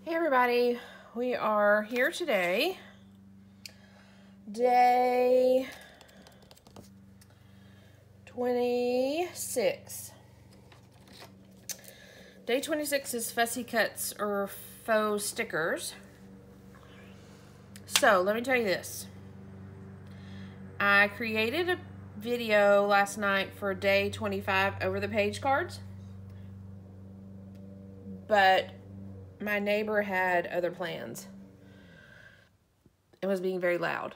Hey everybody, we are here today, day 26. Day 26 is Fussy Cuts or faux stickers. So let me tell you this. I created a video last night for day 25 over the page cards, but my neighbor had other plans and was being very loud.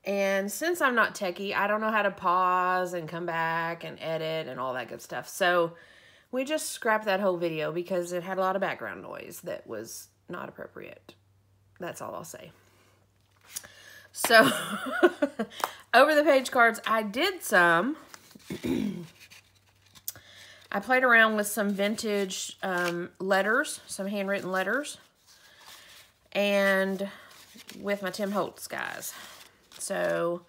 And since I'm not techie, I don't know how to pause and come back and edit and all that good stuff. So we just scrapped that whole video because it had a lot of background noise that was not appropriate. That's all I'll say. So over the page cards, I did some. I played around with some vintage letters, some handwritten letters, and with my Tim Holtz guys. So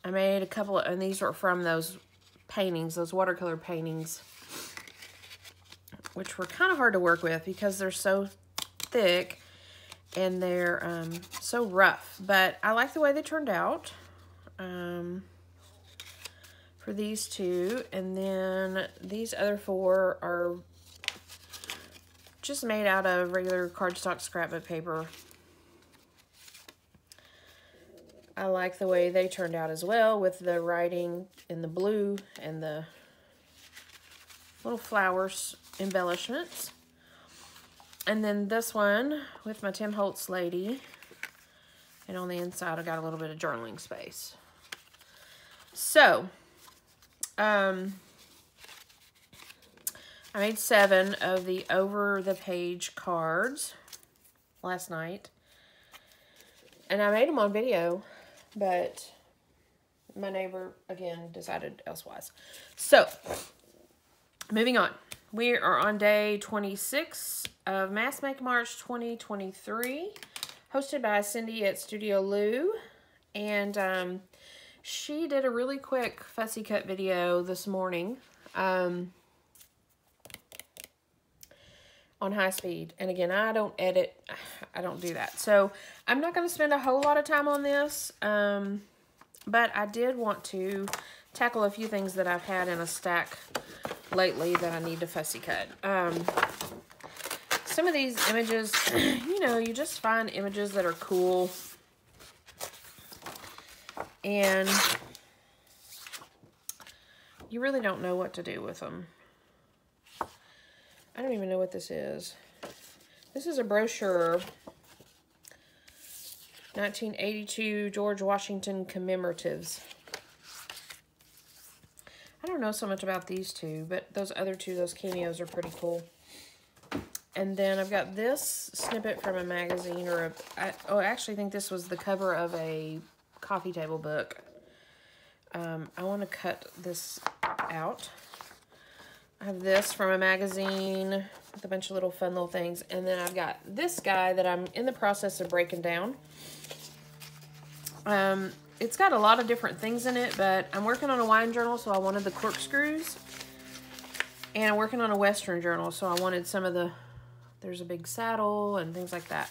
I made a couple of, and these were from those paintings, those watercolor paintings, which were kind of hard to work with because they're so thick and they're so rough. But I like the way they turned out. For these two, and then these other four are just made out of regular cardstock scrapbook paper. I like the way they turned out as well, with the writing in the blue and the little flowers embellishments. And then this one with my Tim Holtz lady, and on the inside I got a little bit of journaling space. So I made 7 of the over the page cards last night, and I made them on video, but my neighbor again decided elsewise. So moving on, we are on day 26 of Mass Make March 2023, hosted by Cindy at Studio Lou, and she did a really quick fussy cut video this morning on high speed. And again, I don't edit. I don't do that. So I'm not going to spend a whole lot of time on this. But I did want to tackle a few things that I've had in a stack lately that I need to fussy cut. Some of these images, you know, you just find images that are cool. And you really don't know what to do with them. I don't even know what this is. This is a brochure. 1982 George Washington commemoratives. I don't know so much about these two, but those other two, those cameos, are pretty cool. And then I've got this snippet from a magazine, or I actually think this was the cover of a coffee table book. I want to cut this out. I have this from a magazine with a bunch of little fun little things. And then I've got this guy that I'm in the process of breaking down. It's got a lot of different things in it, but I'm working on a wine journal, so I wanted the corkscrews. And I'm working on a Western journal, so I wanted some of the, there's a big saddle and things like that.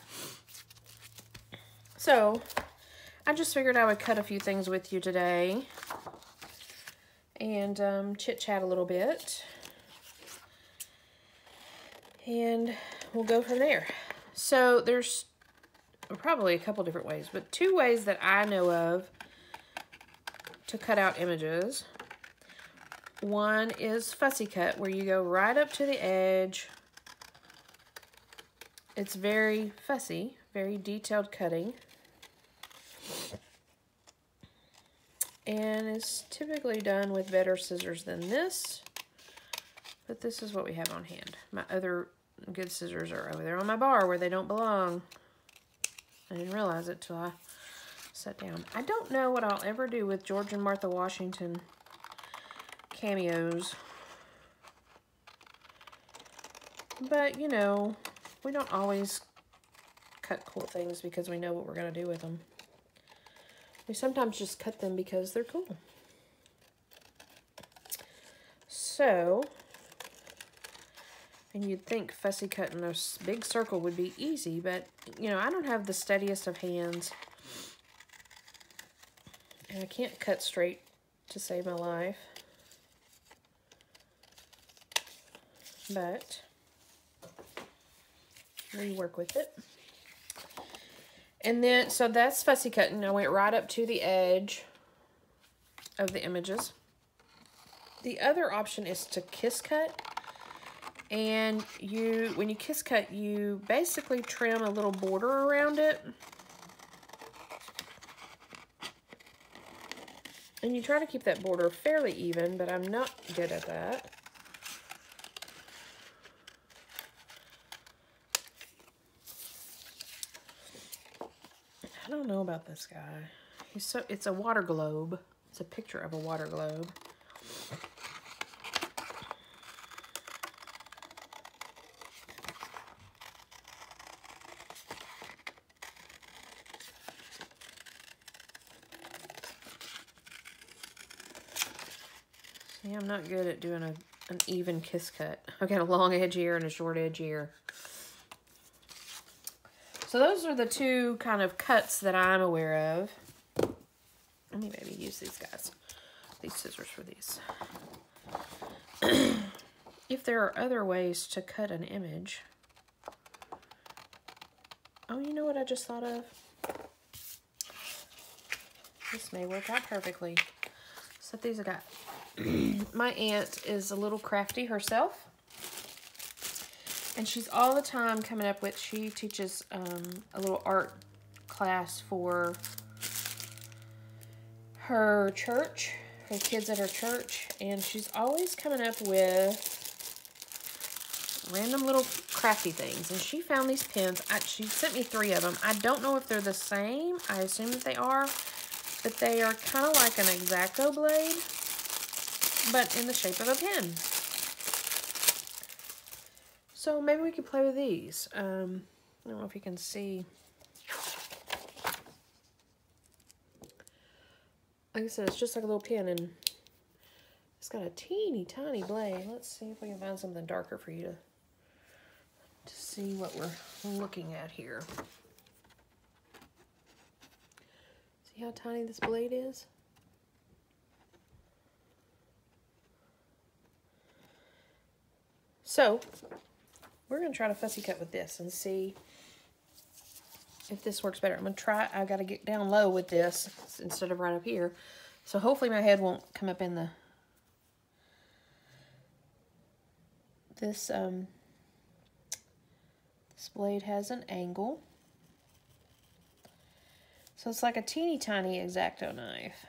So I just figured I would cut a few things with you today and chit-chat a little bit. And we'll go from there. So there's probably a couple different ways, but 2 ways that I know of to cut out images. One is fussy cut, where you go right up to the edge. It's very fussy, very detailed cutting. And it's typically done with better scissors than this. But this is what we have on hand. My other good scissors are over there on my bar where they don't belong. I didn't realize it till I sat down. I don't know what I'll ever do with George and Martha Washington cameos. But, you know, we don't always cut cool things because we know what we're going to do with them. We sometimes just cut them because they're cool. So And you'd think fussy cutting a big circle would be easy, but, you know, I don't have the steadiest of hands. And I can't cut straight to save my life. But we work with it. And then, so that's fussy cutting. I went right up to the edge of the images. The other option is to kiss cut. And when you kiss cut, you basically trim a little border around it. And you try to keep that border fairly even, but I'm not good at that. I don't know about this guy. It's a water globe. It's a picture of a water globe. See, I'm not good at doing an even kiss cut. I've got a long edge here and a short edge here. So those are the two kind of cuts that I'm aware of. Let me maybe use these guys, these scissors for these. If there are other ways to cut an image. Oh, you know what I just thought of? This may work out perfectly. Set these I got. My aunt is a little crafty herself. And she's all the time coming up with, she teaches a little art class for her church, her kids at her church. And she's always coming up with random little crafty things. And she found these pins. She sent me 3 of them. I don't know if they're the same. I assume that they are. But they are kind of like an X-Acto blade, but in the shape of a pin. So maybe we could play with these. I don't know if you can see. Like I said, it's just like a little pin, and it's got a teeny tiny blade. Let's see if we can find something darker for you to see what we're looking at here. See how tiny this blade is? So, we're going to try to fussy cut with this and see if this works better. I'm going to try, I've got to get down low with this instead of right up here. So hopefully my head won't come up in the, this blade has an angle. So it's like a teeny tiny X-Acto knife.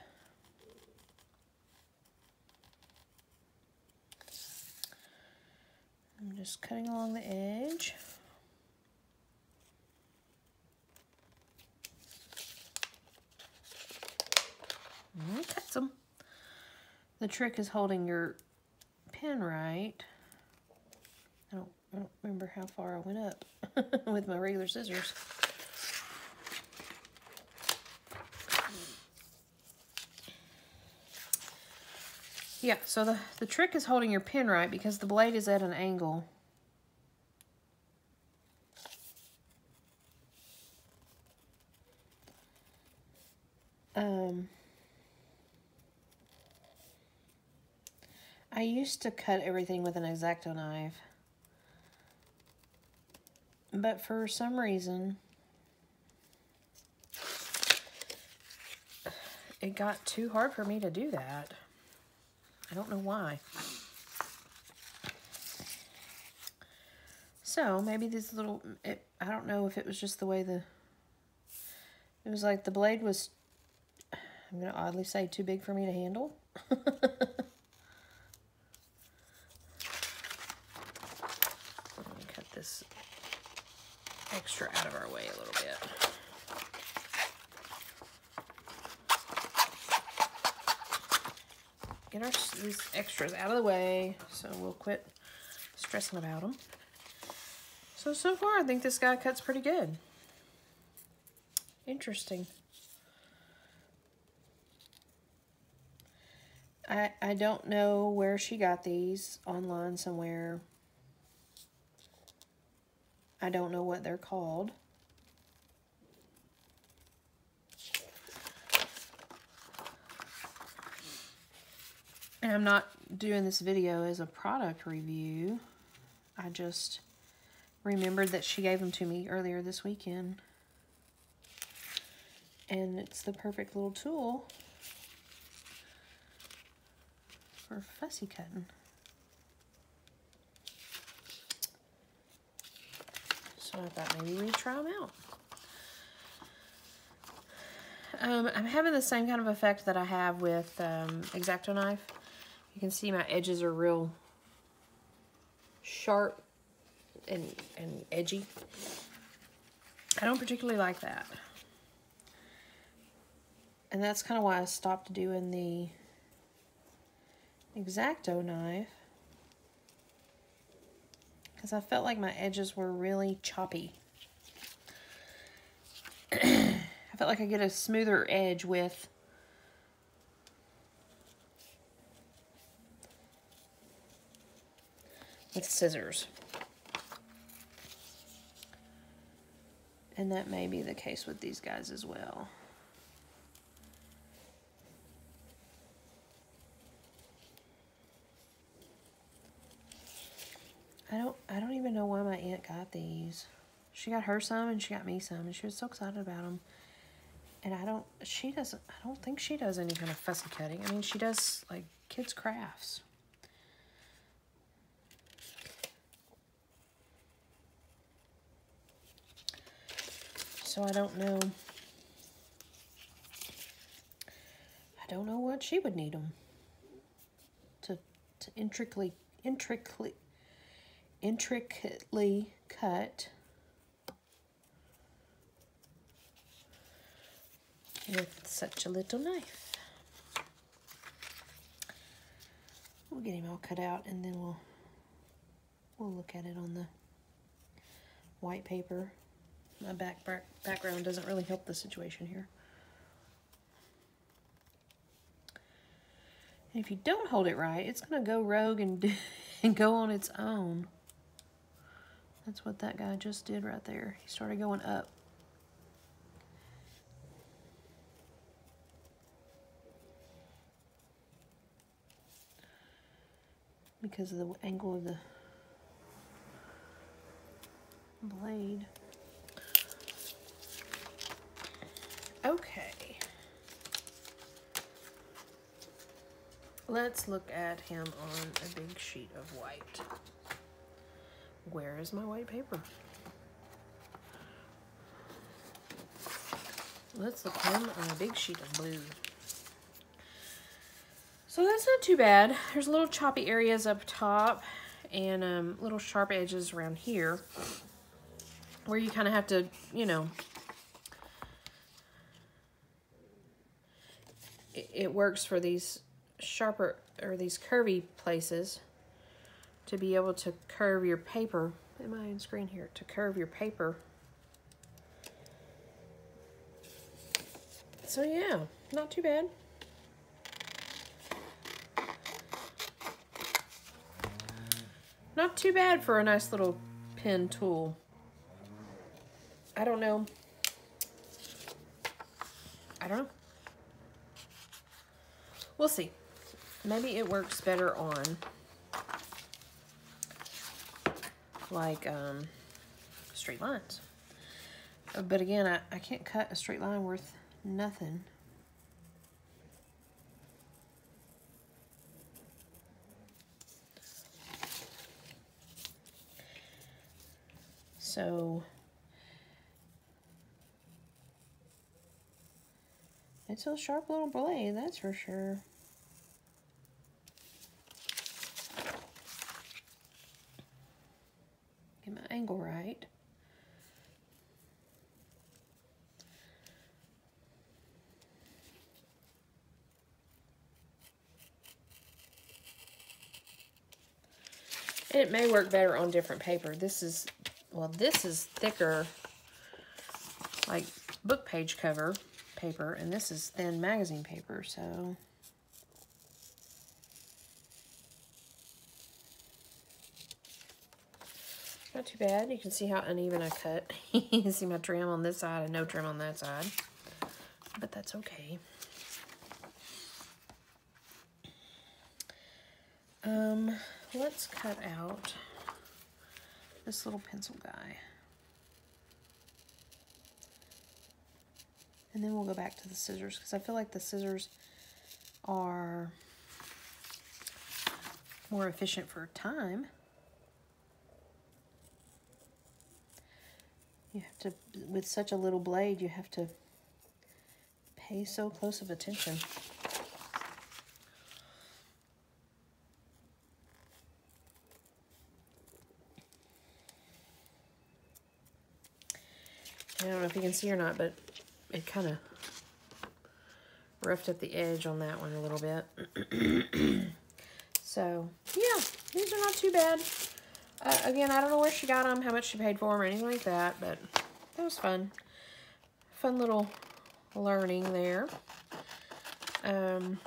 I'm just cutting along the edge. And cut some. The trick is holding your pen right. I don't remember how far I went up with my regular scissors. Yeah, so the trick is holding your pen right because the blade is at an angle. I used to cut everything with an X-Acto knife, but for some reason it got too hard for me to do that. I don't know why. So maybe these little, I don't know if it was just the way it was like the blade was, I'm going to oddly say, too big for me to handle. Let me cut this extra out of our way a little bit. Get these extras out of the way so we'll quit stressing about them. So far I think this guy cuts pretty good. Interesting. I don't know where she got these, online somewhere. I don't know what they're called. And I'm not doing this video as a product review. I just remembered that she gave them to me earlier this weekend. And it's the perfect little tool for fussy cutting. So I thought maybe we'd try them out. I'm having the same kind of effect that I have with X-Acto knife. You can see my edges are real sharp and edgy. I don't particularly like that. And that's kind of why I stopped doing the X-Acto knife. Because I felt like my edges were really choppy. I felt like I get a smoother edge with scissors. And that may be the case with these guys as well. I don't even know why my aunt got these. She got her some and she got me some, and she was so excited about them. And I don't think she does any kind of fussy cutting. I mean, she does like kids' crafts. So I don't know. I don't know what she would need them to intricately cut with such a little knife. We'll get him all cut out, and then we'll look at it on the white paper. My background doesn't really help the situation here. And if you don't hold it right, it's going to go rogue and go on its own. That's what that guy just did right there. He started going up. Because of the angle of the blade. Okay. Let's look at him on a big sheet of white. Where is my white paper? Let's look at him on a big sheet of blue. So that's not too bad. There's little choppy areas up top and little sharp edges around here where you kind of have to, you know, it works for these sharper or these curvy places to be able to curve your paper. Am I on screen here? To curve your paper. So yeah, not too bad. Not too bad for a nice little pen tool. I don't know. We'll see. Maybe it works better on like straight lines. But again, I can't cut a straight line worth nothing. So it's a sharp little blade, that's for sure. Get my angle right. And it may work better on different paper. This is, well, this is thicker, like book page cover paper, and this is thin magazine paper, so. Not too bad. You can see how uneven I cut. You can see my trim on this side and no trim on that side. But that's okay. Let's cut out this little pencil guy. And then we'll go back to the scissors because I feel like the scissors are more efficient for time. You have to, with such a little blade, you have to pay so close of attention. I don't know if you can see or not, but it kind of roughed up the edge on that one a little bit. So, yeah, these are not too bad. Again, I don't know where she got them, how much she paid for them, or anything like that, but that was fun. Fun little learning there. Fun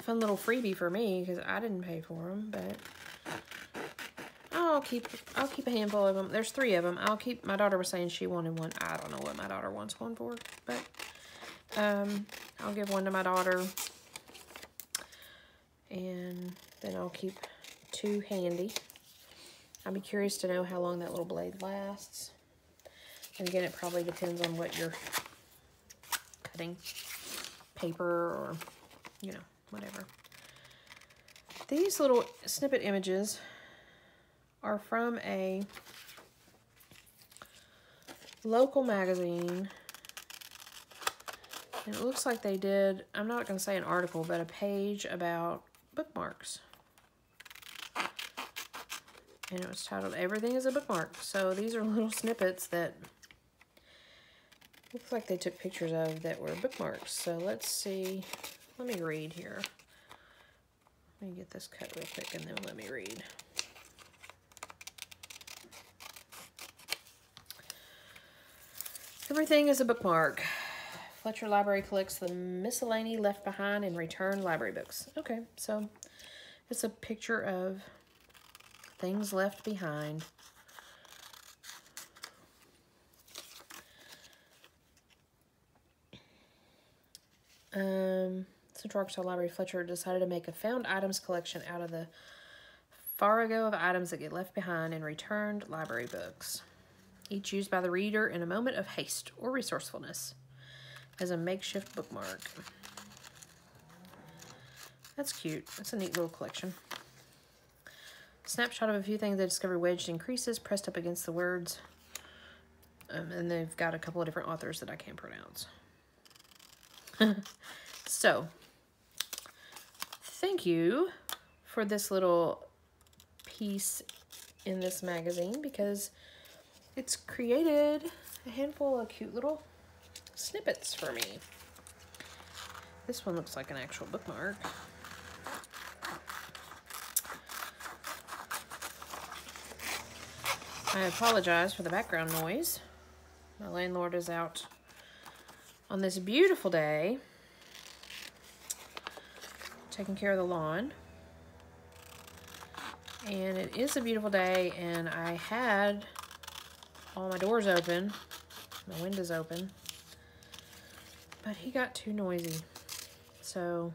little freebie for me, because I didn't pay for them, but I'll keep a handful of them. There's 3 of them. My daughter was saying she wanted one. I don't know what my daughter wants one for, but I'll give one to my daughter, and then I'll keep 2 handy. I'd be curious to know how long that little blade lasts. And again, it probably depends on what you're cutting, paper or, you know, whatever. These little snippet images are from a local magazine. And it looks like they did, I'm not going to say an article, but a page about bookmarks. And it was titled, Everything is a Bookmark. So these are little snippets that looks like they took pictures of that were bookmarks. So let's see. Let me read here. Let me get this cut real quick and then let me read. Everything is a bookmark. Fletcher Library collects the miscellany left behind and returned library books. Okay, so it's a picture of things left behind. Central Arkansas Library Fletcher decided to make a found items collection out of the farrago of items that get left behind and returned library books, each used by the reader in a moment of haste or resourcefulness as a makeshift bookmark. That's cute. That's a neat little collection. Snapshot of a few things they discovered wedged in creases, pressed up against the words. And they've got a couple of different authors that I can't pronounce. So, thank you for this little piece in this magazine because it's created a handful of cute little snippets for me. This one looks like an actual bookmark. I apologize for the background noise. My landlord is out on this beautiful day taking care of the lawn. And it is a beautiful day, and I had all my doors open, my windows open, but he got too noisy. So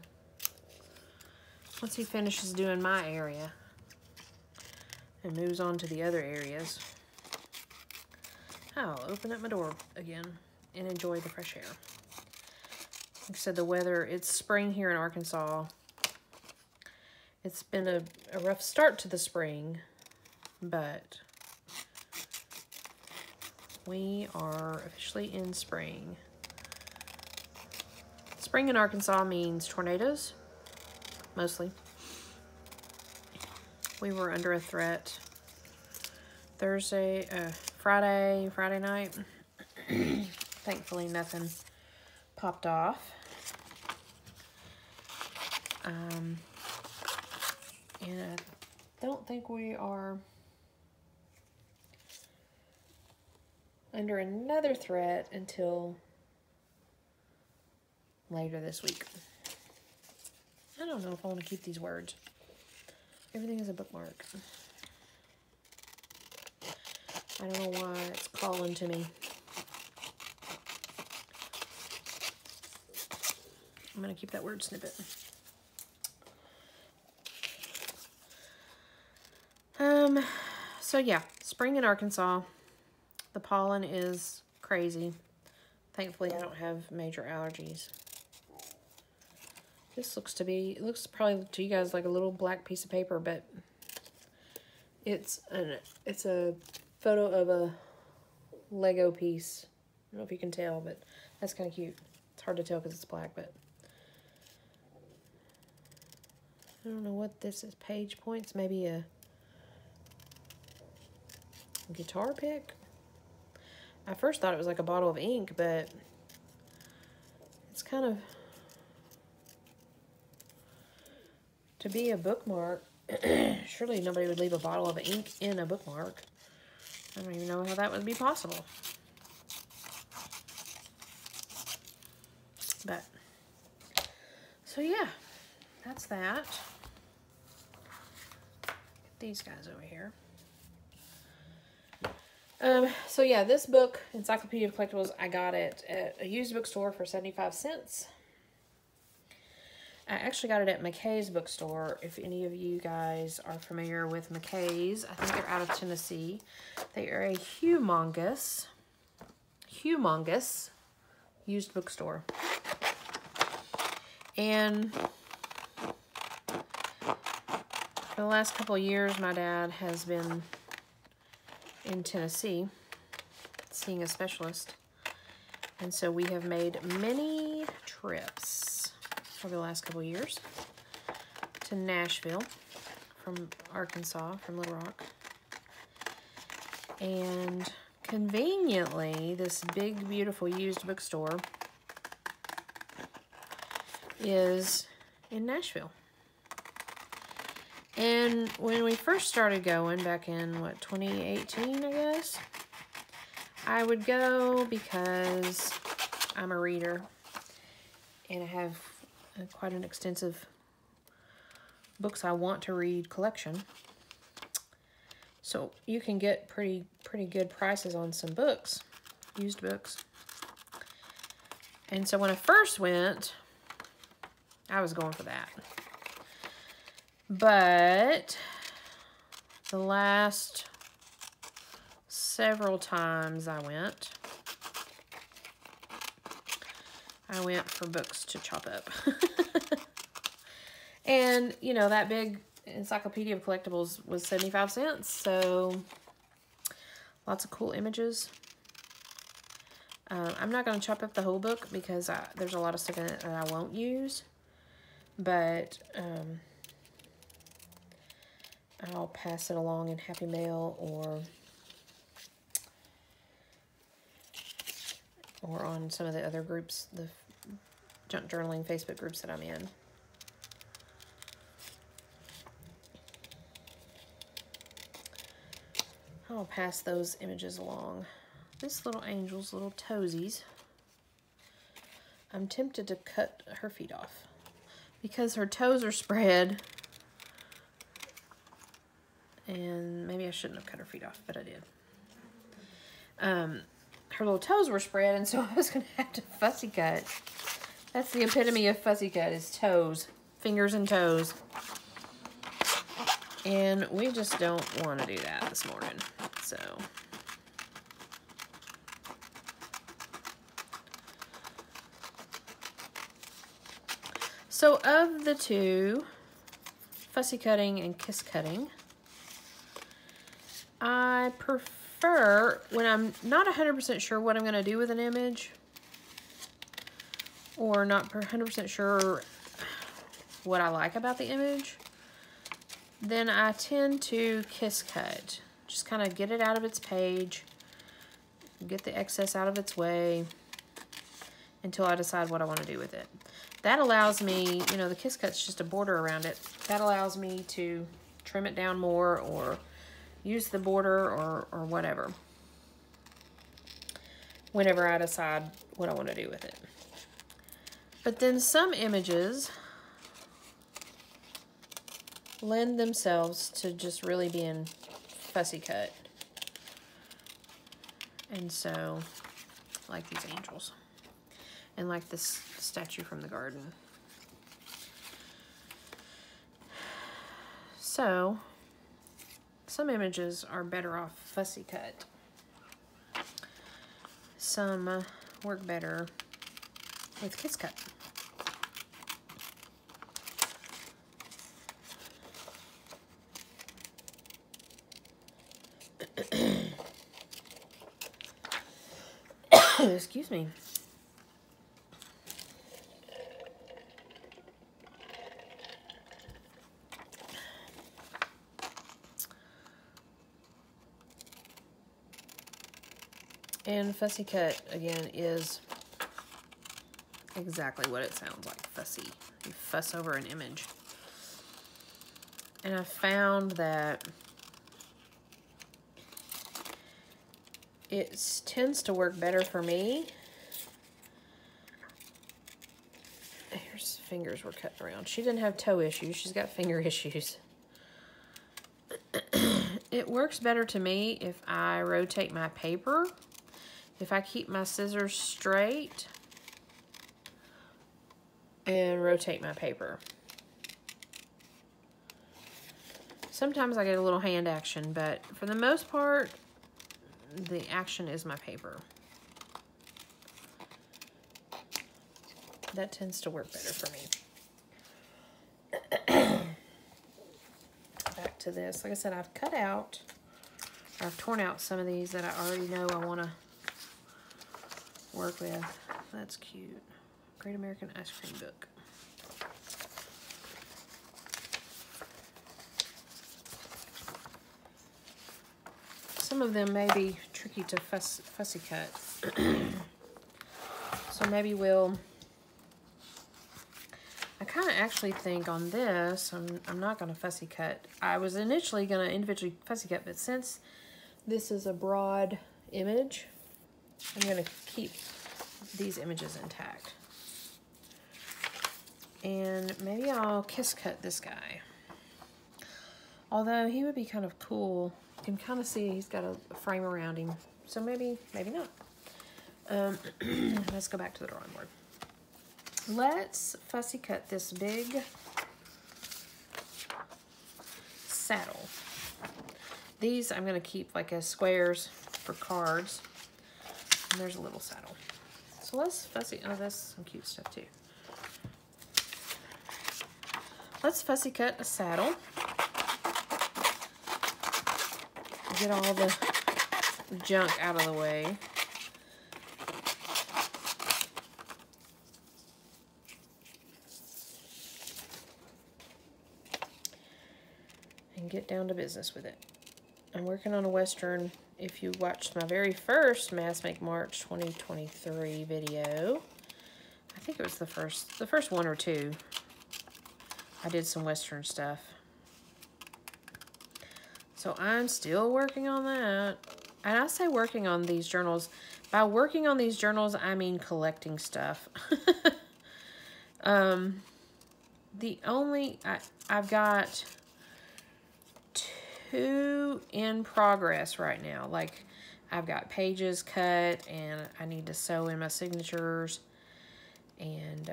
once he finishes doing my area and moves on to the other areas, I'll open up my door again and enjoy the fresh air. Like I said, the weather, it's spring here in Arkansas. It's been a rough start to the spring, but we are officially in spring. Spring in Arkansas means tornadoes, mostly. We were under a threat Friday night. Thankfully, nothing popped off. And I don't think we are under another threat until later this week. I don't know if I want to keep these words. Everything is a bookmark. I don't know why it's calling to me. I'm going to keep that word snippet. So yeah, spring in Arkansas. The pollen is crazy. Thankfully, I don't have major allergies. This looks to be, it looks probably to you guys like a little black piece of paper, but it's a photo of a Lego piece. I don't know if you can tell, but that's kind of cute. It's hard to tell because it's black, but I don't know what this is. Page points, maybe a guitar pick. I first thought it was like a bottle of ink, but it's kind of, to be a bookmark, surely nobody would leave a bottle of ink in a bookmark. I don't even know how that would be possible. But, so yeah, that's that. Get these guys over here. So yeah, this book, Encyclopedia of Collectibles, I got it at a used bookstore for 75 cents. I actually got it at McKay's bookstore. If any of you guys are familiar with McKay's, I think they're out of Tennessee. They are a humongous used bookstore. And for the last couple of years, my dad has been in Tennessee seeing a specialist. And so we have made many trips over the last couple of years to Nashville from Arkansas, from Little Rock. And conveniently, this big, beautiful used bookstore is in Nashville. And when we first started going, back in, what, 2018, I guess? I would go because I'm a reader, and I have quite an extensive books I want to read collection. So you can get pretty good prices on some books, used books. And so when I first went, I was going for that. But the last several times I went for books to chop up. And, you know, that big Encyclopedia of Collectibles was 75 cents, so lots of cool images. I'm not going to chop up the whole book because there's a lot of stuff in it that I won't use, but I'll pass it along in Happy Mail or on some of the other groups, the junk journaling Facebook groups that I'm in. I'll pass those images along. This little angel's little toesies. I'm tempted to cut her feet off because her toes are spread. And maybe I shouldn't have cut her feet off, but I did. Her little toes were spread, and so I was going to have to fussy cut. That's the epitome of fussy cut, is toes. Fingers and toes. And we just don't want to do that this morning. So of the two, fussy cutting and kiss cutting, I prefer, when I'm not 100% sure what I'm going to do with an image, or not 100% sure what I like about the image, then I tend to kiss cut. Just kind of get it out of its page, get the excess out of its way until I decide what I want to do with it. That allows me, you know, the kiss cut's just a border around it. That allows me to trim it down more or use the border or whatever whenever I decide what I want to do with it. But then some images lend themselves to just really being fussy cut. And so, like these angels. And like this statue from the garden. So, some images are better off fussy cut. Some work better with kiss cut. Excuse me. And fussy cut, again, is exactly what it sounds like, fussy. You fuss over an image. And I found that it tends to work better for me. Here's fingers were cut around. She didn't have toe issues. She's got finger issues. It works better to me if I rotate my paper. If I keep my scissors straight and rotate my paper. Sometimes I get a little hand action, but for the most part, the action is my paper. That tends to work better for me. Back to this. Like I said, I've cut out, I've torn out some of these that I already know I want to work with. That's cute. Great American Ice Cream Book. Some of them may be tricky to fussy cut. So maybe we'll... I kind of actually think on this, I'm not going to fussy cut. I was initially going to individually fussy cut, but since this is a broad image, I'm going to keep these images intact. And maybe I'll kiss cut this guy. Although he would be kind of cool. You can kind of see he's got a frame around him. So maybe not. Let's go back to the drawing board. Let's fussy cut this big saddle. These I'm going to keep like as squares for cards. And there's a little saddle. So let's fussy, oh, that's some cute stuff too. Let's fussy cut a saddle. Get all the junk out of the way. And get down to business with it. I'm working on a Western. If you watched my very first Mass Make March 2023 video, I think it was the first one or two, I did some Western stuff. So I'm still working on that. And I say working on these journals. By working on these journals, I mean collecting stuff. I've got 2 in progress right now. Like, I've got pages cut, and I need to sew in my signatures. And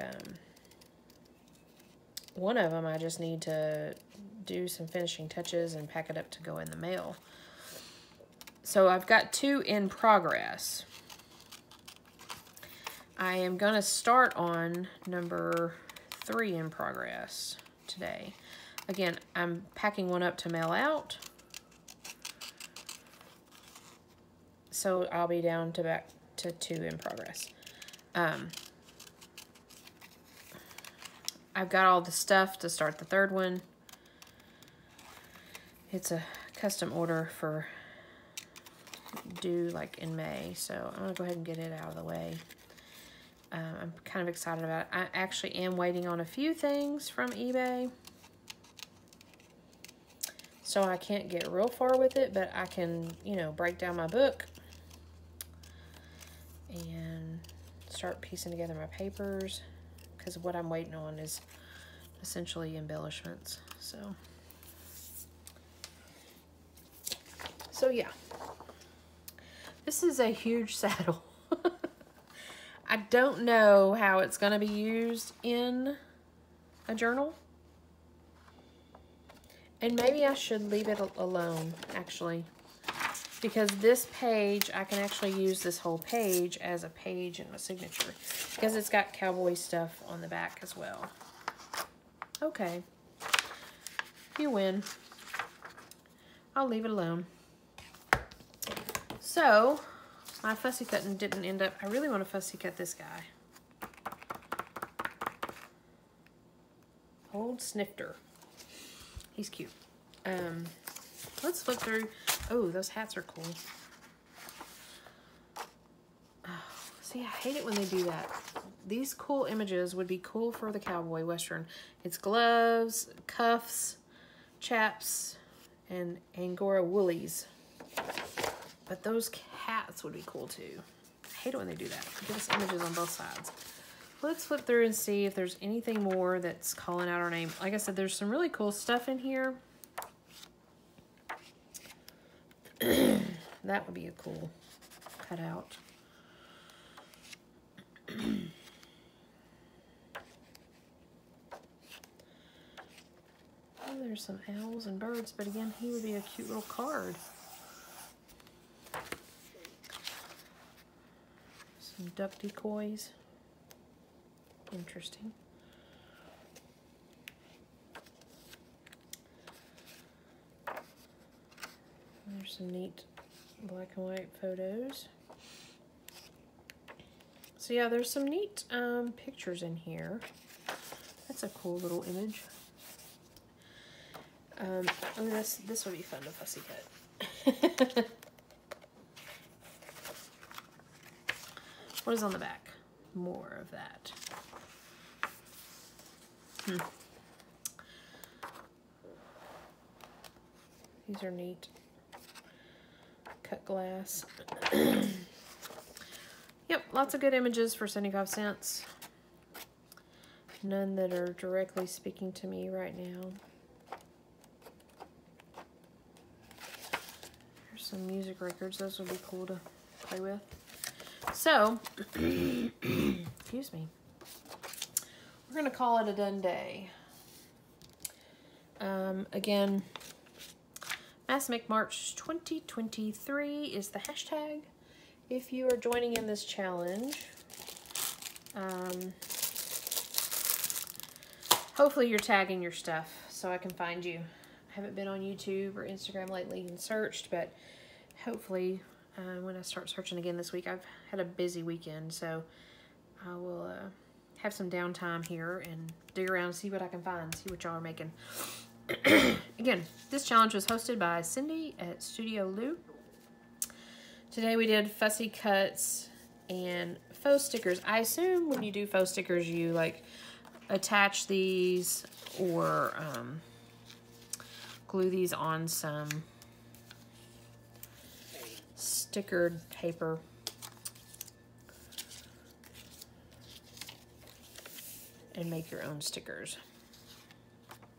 one of them I just need to do some finishing touches and pack it up to go in the mail. So I've got 2 in progress. I am going to start on number 3 in progress today. Again, I'm packing one up to mail out. So I'll be down to back to 2 in progress. I've got all the stuff to start the 3rd one. It's a custom order for due like in May, so I'm gonna go ahead and get it out of the way. I'm kind of excited about it. I actually am waiting on a few things from eBay, so I can't get real far with it, but I can, you know, break down my book and start piecing together my papers, because what I'm waiting on is essentially embellishments. So So yeah, this is a huge saddle. I don't know how it's going to be used in a journal. And maybe I should leave it alone, actually. Because this page, I can actually use this whole page as a page in my signature. Because it's got cowboy stuff on the back as well. Okay. You win. I'll leave it alone. So, my fussy cutting didn't end up... I really want to fussy cut this guy. Old Snifter. He's cute. Let's flip through. Oh, those hats are cool. Oh, see, I hate it when they do that. These cool images would be cool for the cowboy western. It's gloves, cuffs, chaps, and Angora woolies. But those hats would be cool too. I hate it when they do that. Give us images on both sides. Let's flip through and see if there's anything more that's calling out our name. Like I said, there's some really cool stuff in here. That would be a cool cutout. Oh, there's some owls and birds, but again, he would be a cute little card. Some duck decoys. Interesting. There's some neat black and white photos. So yeah, there's some neat pictures in here. That's a cool little image. Oh, this would be fun to fussy cut. What is on the back? More of that. These are neat. Cut glass. Yep, lots of good images for 75 cents. None that are directly speaking to me right now. There's some music records. Those would be cool to play with. So, excuse me. We're going to call it a done day. Again, Mass Make March 2023 is the hashtag. If you are joining in this challenge, hopefully you're tagging your stuff so I can find you. I haven't been on YouTube or Instagram lately and searched, but hopefully when I start searching again this week, I've had a busy weekend, so I will have some downtime here and dig around and see what I can find, see what y'all are making. Again, this challenge was hosted by Cindy at Studio Lou. Today we did fussy cuts and faux stickers. I assume when you do faux stickers, you like attach these or glue these on some stickered paper. And make your own stickers.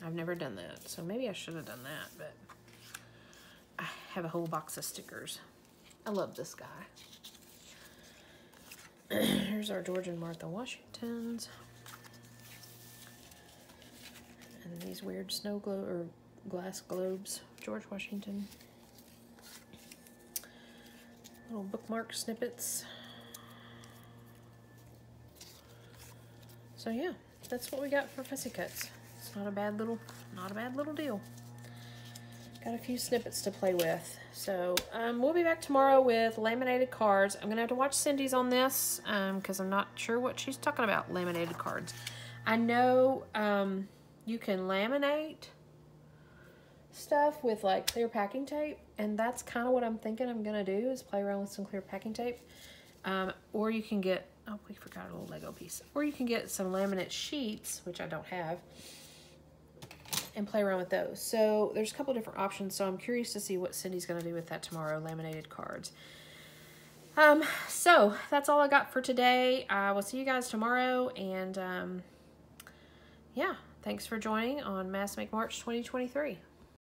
I've never done that, so maybe I should have done that, but I have a whole box of stickers. I love this guy. Here's our George and Martha Washingtons. And these weird snow globe or glass globes. George Washington. Little bookmark snippets. So yeah, that's what we got for fussy cuts. It's not a bad little deal. Got a few snippets to play with. So we'll be back tomorrow with laminated cards. I'm gonna have to watch Cindy's on this because I'm not sure what she's talking about, laminated cards. I know you can laminate stuff with like clear packing tape, and that's kind of what I'm thinking I'm gonna do is play around with some clear packing tape. Or you can get, oh, we forgot a little Lego piece. Or you can get some laminate sheets, which I don't have, and play around with those. So there's a couple different options, so I'm curious to see what Cindy's going to do with that tomorrow, laminated cards. So that's all I got for today. I will see you guys tomorrow, and yeah, thanks for joining on Mass Make March 2023.